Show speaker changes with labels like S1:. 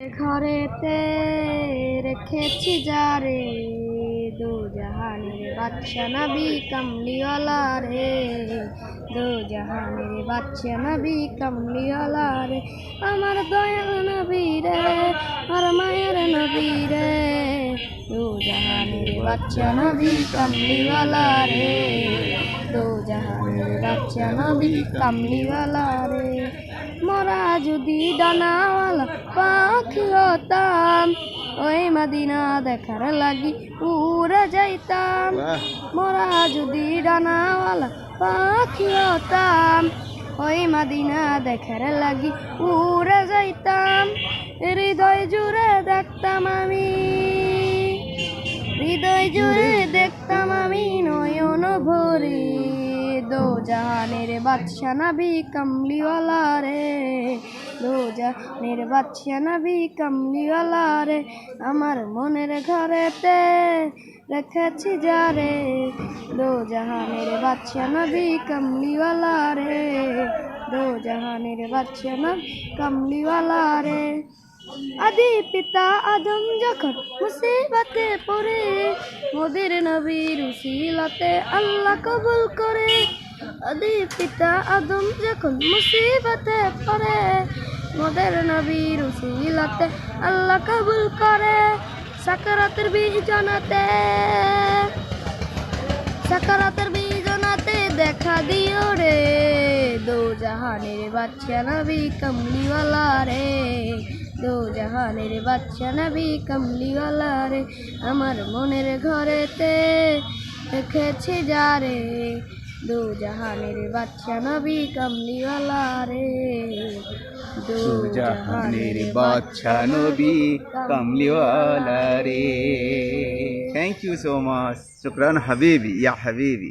S1: ঘরেতে রেখেছি যারে দু জাহানের বাদশা নবী কামলিওয়ালা রে, দু জাহানের বাদশা নবী কামলিওয়ালা রে, আমার দয়াল নবী রে, আর মায়ের নবী রে, দু জাহানের বাদশা নবী কামলিওয়ালা রে, দু জাহানের বাদশা নবী কামলিওয়ালা রে। মোরা যদি ডানাওয়ালা পাখি হতাম, ওই মদিনা দেখার লাগি উড়ে যাইতাম। মোরা যদি ডানাওয়ালা পাখি হতাম, ওই মদিনা দেখার লাগি উড়ে যাইতাম। হৃদয় জুড়ে দেখতাম আমি, হৃদয় জুড়ে দেখতাম আমি নয়ন ভরে, দো জাহানের বাদশা নবী কামলিওয়ালা রে, দো জাহানের বাদশা নবী কামলিওয়ালা রে, আমার মনের ঘরেতে রেখেছি যারে, দো জাহানের বাদশা নবী কামলিওয়ালা রে, দো জাহানের বাদশা নবী কামলিওয়ালা রে। আদি পিতা আদম যখন মুসিবতে পড়ে, মোদের নবীর উসিলাতে আল্লাহ কবুল করে। আদি পিতা আদম যখন মুসিবতে পড়ে, মোদের নবীর উসিলাতে আল্লাহ কবুল করে। সাকারাতের বিজনাতে, সাকারাতের বিজনাতে দেখা দিও রে, দো জাহানের বাদশা নবী কামলিওয়ালা রে, দো জাহানের বাদশা নবী কামলিওয়ালা রে, আমার মনের ঘরেতে রেখেছি যারে, দো জাহানের বাদশা নবী কামলিওয়ালা রে,
S2: দো জাহানের বাদশা নবী কামলিওয়ালা রে। থ্যাংক ইউ সো মাচ, শুকরান হাবিবি, ইয়া হাবিবি।